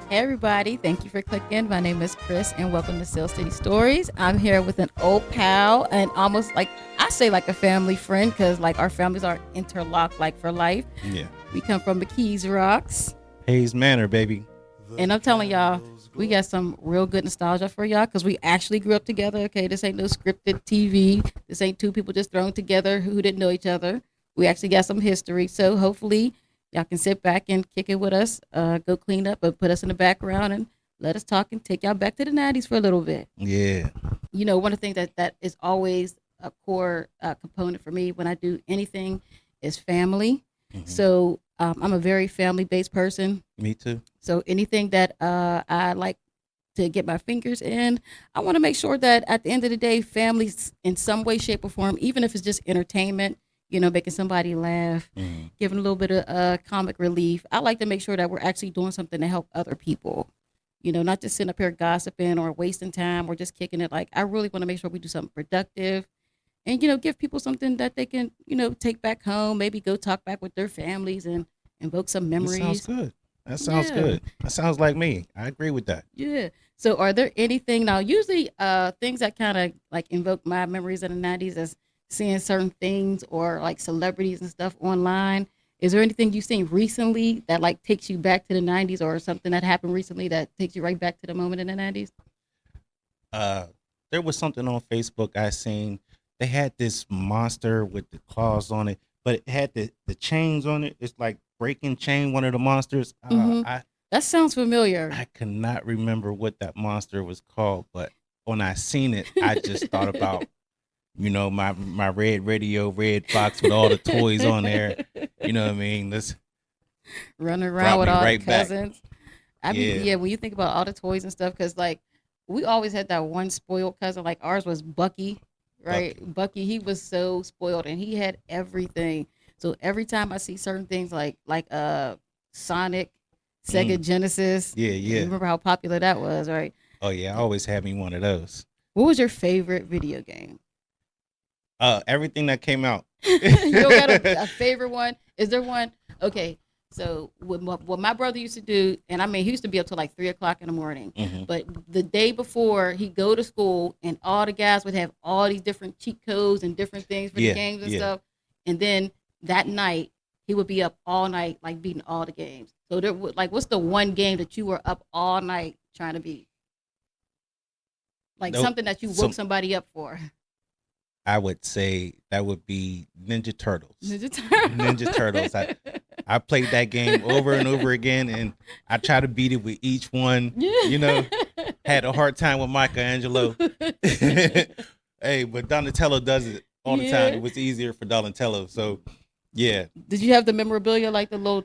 Hey everybody, thank you for clicking. My name is Kris and welcome to Sales City Stories. I'm here with an old pal and almost like I say like a family friend because like our families are interlocked like for life. Yeah. We come from McKees Rocks. Hayes Manor, baby. And I'm telling y'all, we got some real good nostalgia for y'all because we actually grew up together. Okay, this ain't no scripted TV. This ain't two people just thrown together who didn't know each other. We actually got some history. So hopefully y'all can sit back and kick it with us, go clean up and put us in the background and let us talk and take y'all back to the 90s for a little bit. Yeah. You know, one of the things that is always a core component for me when I do anything is family. Mm-hmm. So I'm a very family-based person. Me too. So anything that I like to get my fingers in, I want to make sure that at the end of the day, families in some way, shape, or form, even if it's just entertainment, you know, making somebody laugh, giving a little bit of comic relief. I like to make sure that we're actually doing something to help other people, you know, not just sitting up here gossiping or wasting time or just kicking it. Like, I really want to make sure we do something productive and, you know, give people something that they can, you know, take back home, maybe go talk back with their families and invoke some memories. That sounds good. That sounds good. That sounds like me. I agree with that. Yeah. So are there anything now, usually things that kind of like invoke my memories of the 90s is seeing certain things or like celebrities and stuff online. Is there anything you've seen recently that like takes you back to the 90s or something that happened recently that takes you right back to the moment in the 90s? There was something on Facebook I seen. They had this monster with the claws on it, but it had the chains on it. It's like breaking chain, one of the monsters. That sounds familiar. I cannot remember what that monster was called, but when I seen it, I just thought about, you know, my red radio, red box with all the toys on there. You know what I mean? Let's running around with all right the cousins. I mean, yeah, when you think about all the toys and stuff, because like we always had that one spoiled cousin. Like ours was Bucky, right? Bucky, he was so spoiled and he had everything. So every time I see certain things like Sonic, Sega Genesis. Yeah. You remember how popular that was, right? Oh yeah, I always had me one of those. What was your favorite video game? Everything that came out. You don't got a favorite one? Is there one? Okay, so what my brother used to do, and I mean, he used to be up till like 3:00 in the morning. Mm-hmm. But the day before, he'd go to school, and all the guys would have all these different cheat codes and different things for the games and stuff. And then that night, he would be up all night, like beating all the games. So there, like, what's the one game that you were up all night trying to beat? Like something that you woke somebody up for. I would say that would be Ninja Turtles. Ninja Turtles. I played that game over and over again, and I try to beat it with each one. Yeah. You know, had a hard time with Michelangelo. Hey, but Donatello does it all the time. It was easier for Donatello. So, yeah. Did you have the memorabilia like the little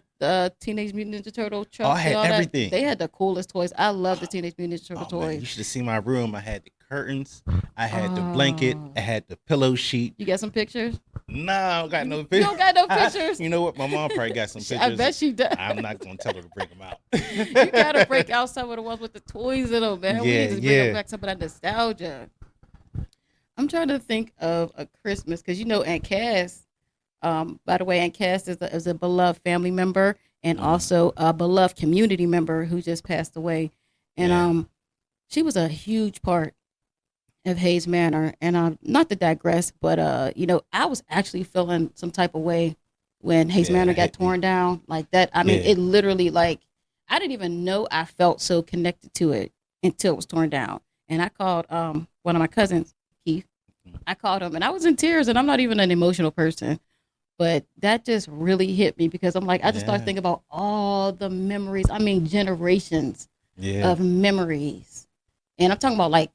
Teenage Mutant Ninja Turtle trucks? Oh, I had everything. They had the coolest toys. I love the Teenage Mutant Ninja Turtle toys. Man, you should have seen my room. I had the curtains. I had the blanket. I had the pillow sheet. You got some pictures? No, I don't got no pictures. You don't got no pictures? You know what? My mom probably got some pictures. I bet she does. I'm not going to tell her to bring them out. You got to break out some of the ones with the toys in them, man. We need to bring back some of that nostalgia. I'm trying to think of a Christmas because, you know, Aunt Cass, by the way, Aunt Cass is a beloved family member and also a beloved community member who just passed away. And she was a huge part of Hayes Manor. And not to digress, but, you know, I was actually feeling some type of way when Hayes Manor got torn down like that. I mean, it literally like, I didn't even know I felt so connected to it until it was torn down. And I called one of my cousins, Keith. I called him and I was in tears and I'm not even an emotional person. But that just really hit me because I'm like, I just started thinking about all the memories. I mean, generations of memories. And I'm talking about like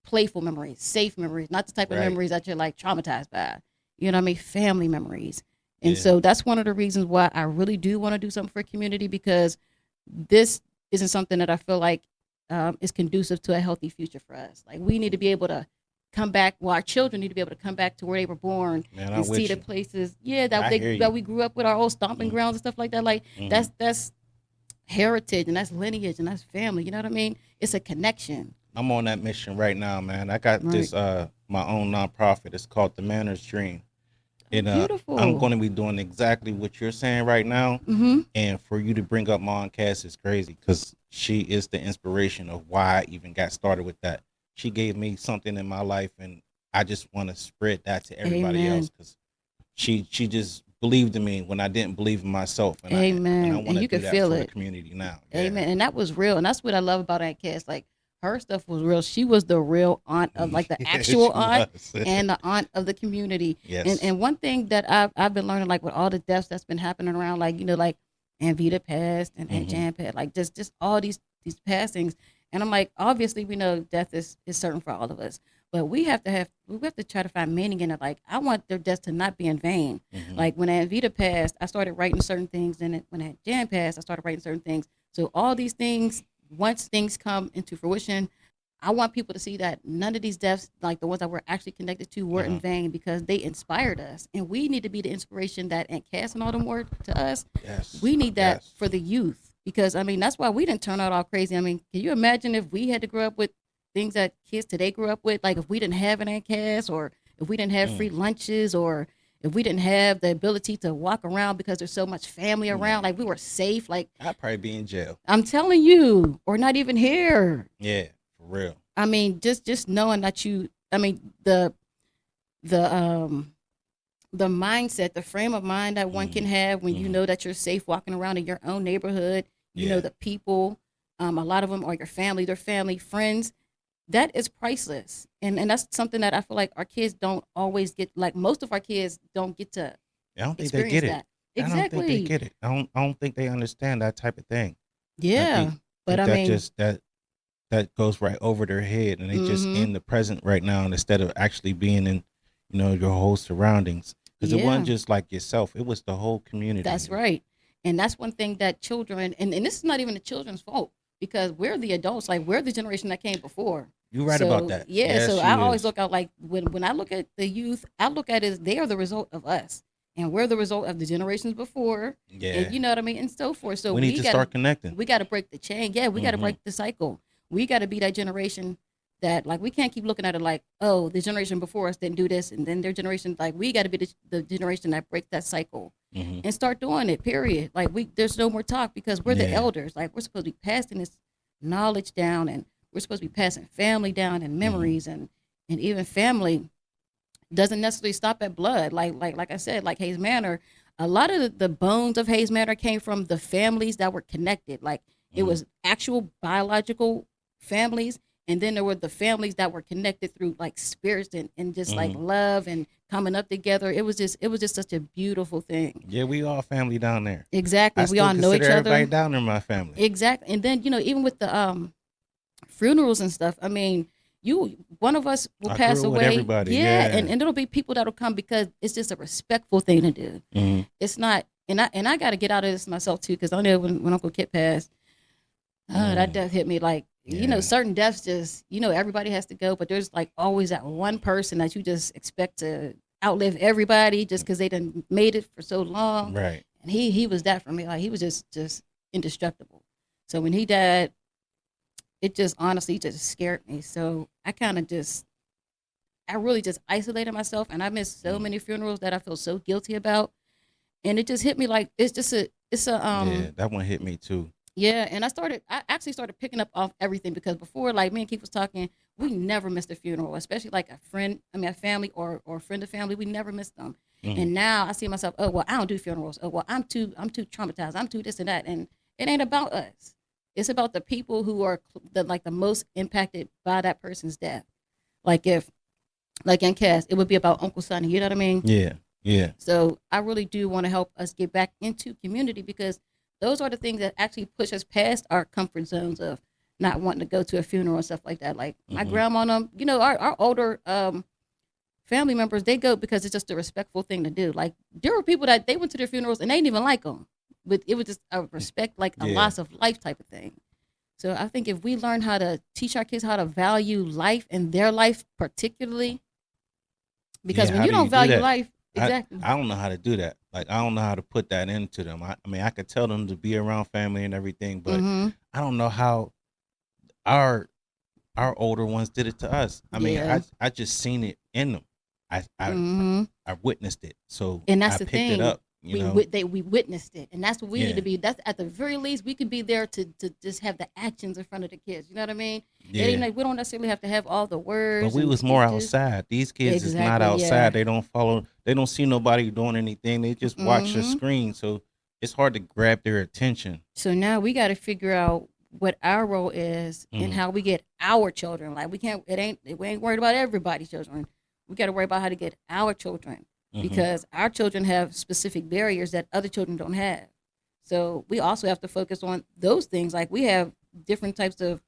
playful memories, safe memories, not the type of memories that you're like traumatized by. You know what I mean? Family memories. And so that's one of the reasons why I really do want to do something for community because this isn't something that I feel like is conducive to a healthy future for us. Like we need to be able to come back. Well, our children need to be able to come back to where they were born and see the places. Yeah, that we grew up with, our old stomping grounds and stuff like that. Like that's heritage and that's lineage and that's family. You know what I mean? It's a connection. I'm on that mission right now, man. I got this my own nonprofit. It's called the Manor's Dream. And Beautiful. I'm going to be doing exactly what you're saying right now. Mm-hmm. And for you to bring up Ma and Cass is crazy because she is the inspiration of why I even got started with that. She gave me something in my life, and I just want to spread that to everybody Amen. else because she just believed in me when I didn't believe in myself, and Amen. I And want to you do can that feel for the it. community now. Yeah. Amen. And that was real. And that's what I love about Aunt Cass. Like her stuff was real. She was the real aunt of like the Yeah, actual she aunt was. and the aunt of the community. Yes. And one thing that I've been learning, like with all the deaths that's been happening around, like, you know, like Aunt Vita passed and Aunt Jan passed, like just all these passings. And I'm like, obviously we know death is certain for all of us. But we have to try to find meaning in it. Like I want their deaths to not be in vain. Like when Aunt Vita passed, I started writing certain things, and when Aunt Jan passed, I started writing certain things. So all these things, once things come into fruition, I want people to see that none of these deaths, like the ones that we're actually connected to, were in vain because they inspired us, and we need to be the inspiration that Aunt Cass and all them were to us. Yes. We need that Yes. for the youth because I mean that's why we didn't turn out all crazy. I mean, can you imagine if we had to grow up with things that kids today grew up with? Like if we didn't have an Aunt Cass, or if we didn't have free lunches, or if we didn't have the ability to walk around because there's so much family around, like we were safe. Like I'd probably be in jail. I'm telling you, or not even here. Yeah, for real. I mean, just knowing that I mean, the mindset, the frame of mind that one can have when you know that you're safe walking around in your own neighborhood, you know the people, a lot of them are your family, their family, friends. That is priceless, and that's something that I feel like our kids don't always get. Like most of our kids don't get to I don't think they experience get it. that. I don't think they Exactly. get it. I don't think they understand that type of thing. I Yeah, but think I that mean, just that goes right over their head, and they just in the present right now instead of actually being in, your whole surroundings. Because it yeah. wasn't just like yourself; it was the whole community. That's right. And that's one thing that children, and this is not even the children's fault because we're the adults, like we're the generation that came before. You're right about that. Yeah, Yes, so she I always is. look out like when I look at the youth, I look at it as they are the result of us. And we're the result of the generations before. Yeah. And you know what I mean? And so forth. So We need to start connecting. we gotta break the chain. Yeah, we gotta break the cycle. We gotta be that generation that like we can't keep looking at it like, oh, the generation before us didn't do this, and then their generation, like we gotta be the generation that breaks that cycle and start doing it, period. Like there's no more talk because we're the Yeah. elders. Like we're supposed to be passing this knowledge down, and we're supposed to be passing family down and memories and even family doesn't necessarily stop at blood. Like I said, like Hayes Manor, a lot of the bones of Hayes Manor came from the families that were connected. Like it was actual biological families, and then there were the families that were connected through like spirits and just like love and coming up together. It was just such a beautiful thing. Yeah, we all family down there. Exactly. I We still all know each consider everybody other. down there my family. Exactly. And then, even with the funerals and stuff, I mean, one of us will I pass grew with away. everybody, Yeah, yeah. and it'll be people that'll come because it's just a respectful thing to do. It's not, and I got to get out of this myself too, because I know when Uncle Kit passed, that death hit me like, certain deaths just, everybody has to go, but there's like always that one person that you just expect to outlive everybody just because they done made it for so long. Right. And he was that for me. Like he was just indestructible. So when he died, it just honestly just scared me. So I really just isolated myself, and I missed so many funerals that I feel so guilty about. And it just hit me like it's a Yeah, that one hit me too. yeah. And I actually started picking up off everything because before, like me and Keith was talking, we never missed a funeral, especially like a family or a friend of family. We never missed them. And now I see myself, oh well, I don't do funerals. Oh well, I'm too traumatized. I'm too this and that. And it ain't about us. It's about the people who are the most impacted by that person's death. Like in Cass, it would be about Uncle Sonny. You know what I mean? Yeah. Yeah. So I really do want to help us get back into community because those are the things that actually push us past our comfort zones of not wanting to go to a funeral and stuff like that. Like my grandma and them, our older family members, they go because it's just a respectful thing to do. Like there were people that they went to their funerals and they didn't even like them, but it was just a respect, like a loss of life type of thing. So I think if we learn how to teach our kids how to value life and their life particularly, because when you don't value life, exactly. I don't know how to do that. Like I don't know how to put that into them. I mean, I could tell them to be around family and everything, but I don't know how our older ones did it to us. I mean, I just seen it in them. I witnessed it, so and that's I the picked thing. it up. We witnessed it, and that's what we need to Yeah, be. That's at the very least we could be there to just have the actions in front of the kids. You know what I mean? It ain't yeah. like we don't necessarily have to have all the But words we and was more speeches. outside. These kids is not Exactly. Yeah. outside. They don't follow. They don't see nobody doing anything. They just watch the hmm screen. So it's hard to grab their attention. So now we got to figure out what our role is and Hmm. how we get our children. Like we can't. We ain't worried about everybody's children. We got to worry about how to get our children Hmm. because our children have specific barriers that other children don't have. So we also have to focus on those things. Like we have different types of,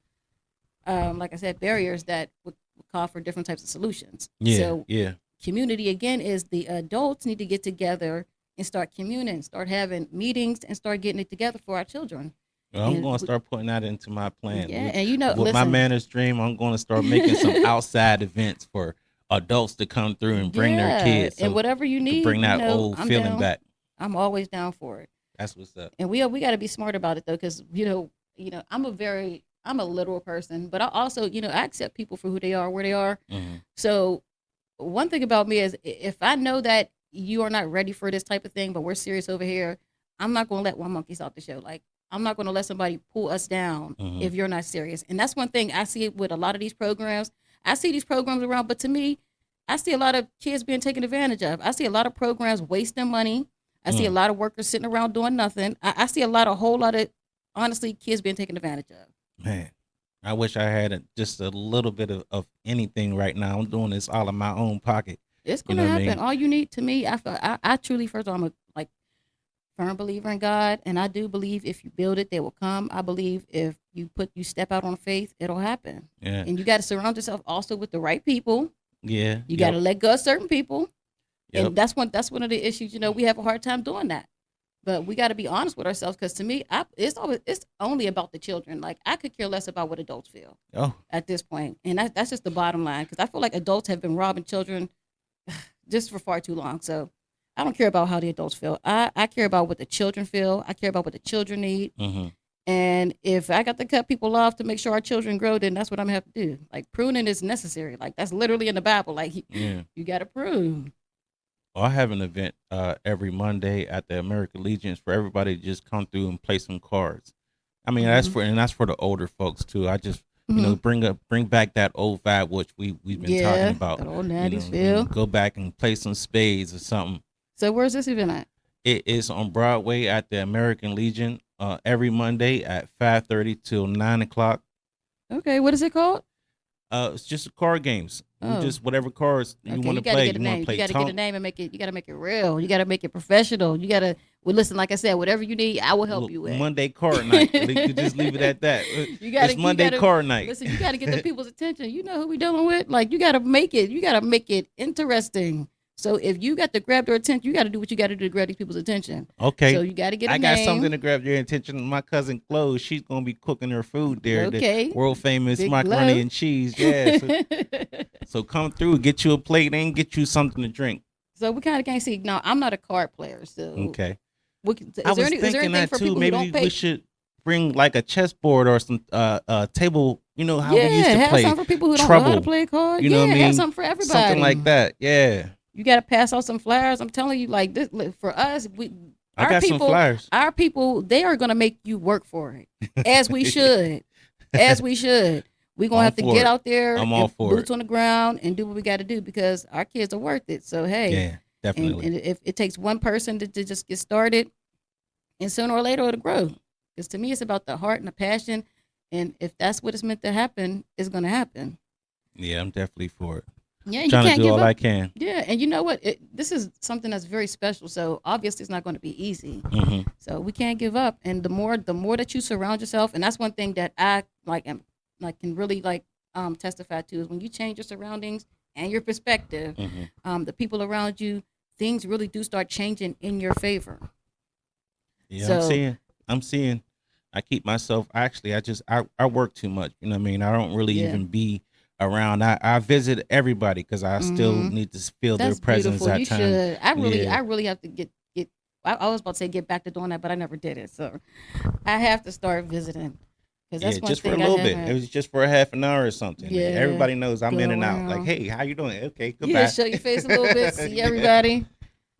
like I said, barriers that would call for different types of solutions. Yeah, So yeah. community again is the adults need to get together and start communing, start having meetings, and start getting it together for our children. Well, I'm And going to start putting that into my plan. yeah, and you know, With my listen, manners dream, I'm going to start making some outside events for adults to come through and bring their yeah, kids. and So whatever you to need, bring that old I'm feeling down. back. I'm always down for it. That's what's up. And we got to be smart about it though, because I'm a literal person, but I also I accept people for who they are, where they are. Hmm. So one thing about me is if I know that you are not ready for this type of thing, but we're serious over here, I'm not going to let one monkeys out the show. Like I'm not going to let somebody pull us down Hmm. if you're not serious. And that's one thing I see with a lot of these programs. I see these programs around, but to me, I see a lot of kids being taken advantage of. I see a lot of programs wasting money. I see a Mm. lot of workers sitting around doing nothing. I see a whole lot of, honestly, kids being taken advantage of. Man, I wish I had just a little bit of anything right now. I'm doing this all in my own pocket. It's You gonna know what I happen. mean? All you need to me, I truly, first of all, I'm a firm believer in God, and I do believe if you build it, they will come. I believe if you step out on faith, it'll happen. Yeah. And you got to surround yourself also with the right people. Yeah. You got to Yep. let go of certain people, Yep. and that's one of the issues. We have a hard time doing that. But we got to be honest with ourselves because to me, it's only about the children. Like I could care less about what adults feel Oh, at this point, and that's just the bottom line. Because I feel like adults have been robbing children just for far too long. So I don't care about how the adults feel. I care about what the children feel. I care about what the children need. hmm. And if I got to cut people off to make sure our children grow, then that's what I'm gonna have to do. Like pruning is necessary. Like that's literally in the Bible. Like Yeah. you got to prune. Well, I have an event every Monday at the American Legions for everybody to just come through and play some cards. I mean, hmm that's for the older folks too. I just hmm bring back that old vibe which we've been talking Yeah, about. that old You 90s know, feel. go back and play some spades or something. So where's this event at? It is on Broadway at the American Legion every Monday at 5:30 till 9 o'clock. Okay, what is it called? It's just card games. Oh, Just whatever cards you okay. want You to got to play. get a You want name. to play You got to get a Tonk. name and make it. You got to make it real. You got to make it professional. You got to. Well, listen. Like I said, whatever you need, I will help you with. Monday card night. You could just leave it at that. You got It's Monday card night. Listen, you got to get the people's attention. You know who we dealing with. Like you got to make it. You got to make it interesting. So if you got to grab their attention, you got to do what you got to do to grab these people's attention. Okay. So you got to get a I got name. something to grab your attention. My cousin Chloe, she's gonna be cooking her food there. Okay. The world famous Big macaroni Chloe. and cheese. Yeah. So come through, get you a plate and get you something to drink. So we kind of can't see. No, I'm not a card player. So Okay. is I was there anything thinking that for too. people who Maybe don't pay? we should bring like a chessboard or some table. You know how Yeah, we used to have play something for people who don't know how to Trouble. play a card. You know Yeah, what I have mean? something for everybody. Something like that. Yeah. You got to pass out some flyers. I'm telling you, like this look, for us, I got some flyers. our people, they are gonna make you work for it, as we should, as we should. We're gonna All have to for get it. out there, I'm all and for boots it. on the ground, and do what we got to do because our kids are worth it. So hey, Yeah, definitely. and if it takes one person to just get started, and sooner or later it'll grow. Because to me, it's about the heart and the passion, and if that's what it's meant to happen, it's gonna happen. Yeah, I'm definitely for it. Yeah, you Trying to can't do give all up. I can. Yeah, and you know what? This is something that's very special. So obviously, it's not going to be easy. Hmm. So we can't give up. And the more that you surround yourself, and that's one thing that I can really testify to is when you change your surroundings and your perspective, Hmm. the people around you, things really do start changing in your favor. Yeah, So I'm seeing. I keep myself. Actually, I work too much. You know what I mean? I don't really yeah, even be around. I visit everybody because I still hmm need to feel their that's presence beautiful. at You times. should. Yeah. I really have to get. I was about to say get back to doing that, but I never did it. So I have to start visiting. Because that's one just for thing a little bit. It was just for a half an hour or something. Yeah, everybody knows I'm go in and out. around. Like, hey, how you doing? Okay, goodbye. Yeah, show your face a little bit, see everybody.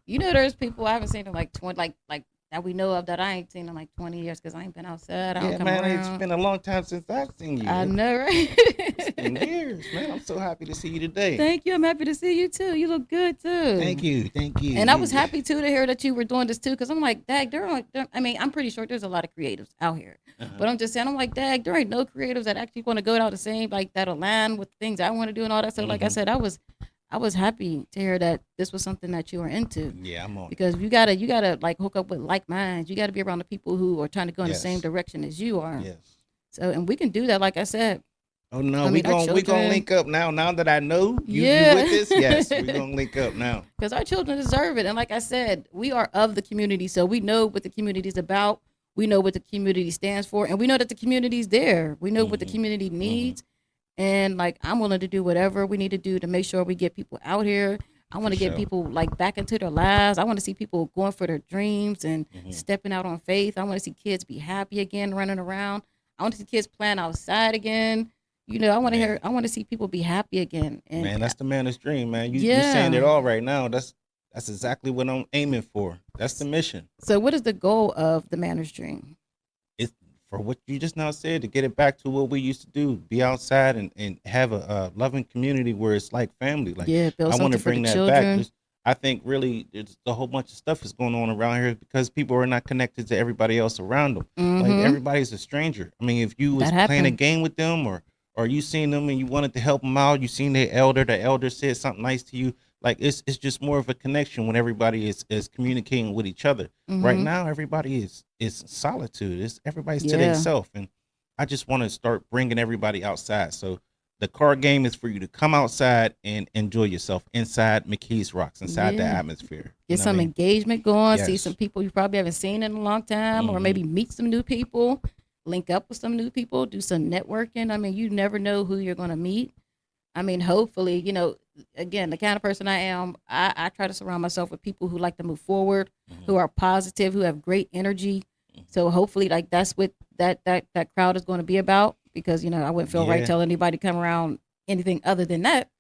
You know, there's people I haven't seen in like 20, like that we know of that I ain't seen in like 20 years because I ain't been outside. I don't come around. It's been a long time since I've seen you. I know, right? It's been years, man. I'm so happy to see you today. Thank you. I'm happy to see you too. You look good too. Thank you. And I was happy too to hear that you were doing this too, because I'm like, Dag, I'm pretty sure there's a lot of creatives out here, but I'm just saying, I'm like, Dag, there ain't no creatives that actually want to go down the same, like that align with things I want to do and all that. So, like I said, I was happy to hear that this was something that you were into. Yeah, I'm on. Because you gotta like hook up with like minds. You gotta be around the people who are trying to go in the same direction as you are. Yes. So, and we can do that, like I said. Oh no, we gonna link up now. Now that I know you with this, yes, we gonna link up now. Because our children deserve it, and like I said, we are of the community, so we know what the community is about. We know what the community stands for, and we know that the community's there. We know what the community needs. And like, I'm willing to do whatever we need to do to make sure we get people out here. I want to get people like back into their lives. I want to see people going for their dreams and stepping out on faith. I want to see kids be happy again, running around. I want to see kids playing outside again. You know, I want to see people be happy again. And man, that's the man's dream, man. You're saying it all right now. That's exactly what I'm aiming for. That's the mission. So what is the goal of the Manor's dream? For what you just now said, to get it back to what we used to do, be outside and have a loving community where it's like family. Like, build I want to bring that children back. I think really there's a whole bunch of stuff is going on around here because people are not connected to everybody else around them. Like, everybody's a stranger. I mean, if you was playing a game with them or you seen them and you wanted to help them out, you seen the elder said something nice to you. Like, it's just more of a connection when everybody is communicating with each other. Right now, everybody is solitude. Everybody's to themselves, and I just want to start bringing everybody outside. So the card game is for you to come outside and enjoy yourself inside McKees Rocks, inside the atmosphere. Get some engagement going. See some people you probably haven't seen in a long time, or maybe meet some new people. Link up with some new people. Do some networking. I mean, you never know who you're going to meet. I mean, hopefully, you know, again, the kind of person I am, I try to surround myself with people who like to move forward, who are positive, who have great energy. So hopefully, like, that's what that crowd is going to be about, because, you know, I wouldn't feel right telling anybody to come around anything other than that.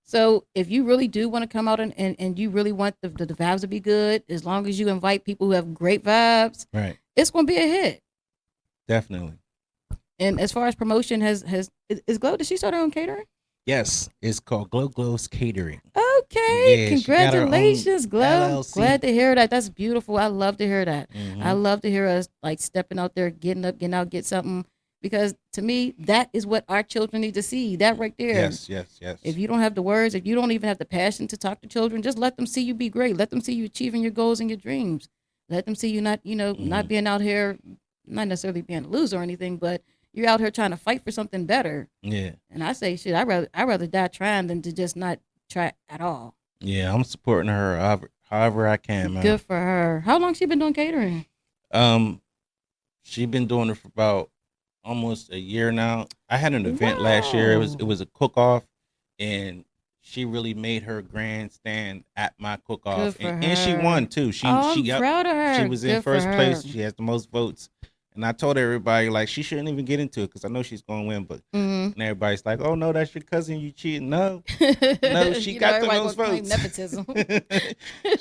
So if you really do want to come out and you really want the vibes to be good, as long as you invite people who have great vibes, it's going to be a hit. Definitely. And as far as promotion, is Glow, did she start her own catering? Yes, it's called Glow's Catering. Okay, congratulations, Glow. LLC. Glad to hear that. That's beautiful. I love to hear that. I love to hear us like stepping out there, getting out, get something. Because to me, that is what our children need to see. That right there. Yes. If you don't have the words, if you don't even have the passion to talk to children, just let them see you be great. Let them see you achieving your goals and your dreams. Let them see you not being out here, not necessarily being a loser or anything, but you're out here trying to fight for something better. Yeah. And I say, shit, I'd rather die trying than to just not try at all. Yeah, I'm supporting her however I can, man. Good for her. How long she been doing catering? She been doing it for about almost a year now. I had an event last year. It was a cook-off, and she really made her grandstand at my cook-off. And she won too. I'm proud of her. She was in first place. She has the most votes. And I told everybody, like, she shouldn't even get into it because I know she's going to win. But and everybody's like, oh, no, that's your cousin. You cheating. No, she got the most votes. Nepotism.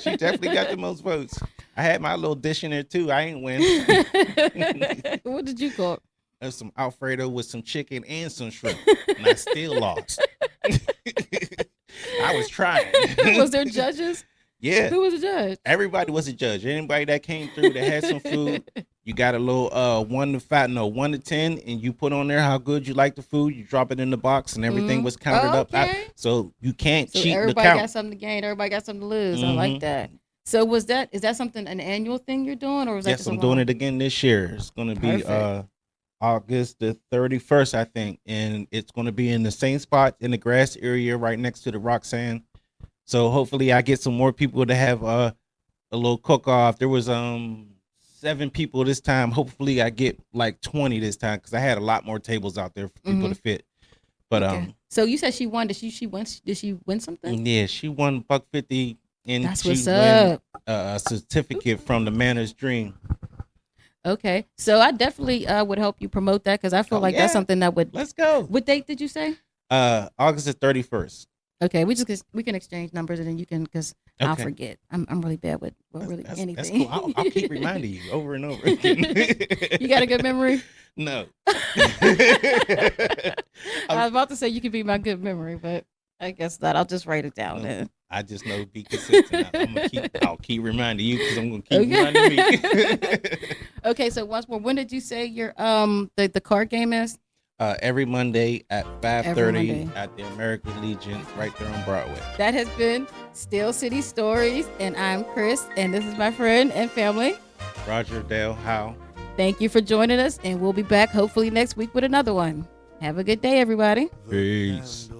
She definitely got the most votes. I had my little dish in there, too. I ain't win. What did you cook? There's some Alfredo with some chicken and some shrimp. And I still lost. I was trying. Was there judges? Yeah. Who was the judge? Everybody was a judge. Anybody that came through that had some food, you got a little 1 to 10, and you put on there how good you like the food. You drop it in the box, and everything was counted up. So you can't cheat the count. Everybody got something to gain. Everybody got something to lose. I like that. So is that something, an annual thing you're doing, or is that yes, I'm doing it again this year. It's going to be August the 31st, I think, and it's going to be in the same spot in the grass area right next to the Roxanne. So hopefully I get some more people to have a little cook-off. There was 7 people this time. Hopefully I get like 20 this time because I had a lot more tables out there for people to fit. But so you said she won. Did she win something? Yeah, she won $150, and that's she what's won up. A certificate from the Manor's Dream. Okay, so I definitely would help you promote that because I feel like that's something that would. Let's go. What date did you say? August the 31st. Okay, we can exchange numbers and then you can because I'll forget. I'm really bad with anything. That's cool. I'll keep reminding you over and over again. You got a good memory? No. I was about to say you could be my good memory, but I guess not. I'll just write it down. No, I just know be consistent. I'll keep reminding you because I'm gonna keep reminding me. Okay, so once more, when did you say your the card game is? Every Monday at 5:30 at the American Legion, right there on Broadway. That has been Steel City Stories, and I'm Kris, and this is my friend and family, Roger, Dale, Howell. Thank you for joining us, and we'll be back hopefully next week with another one. Have a good day, everybody. Peace.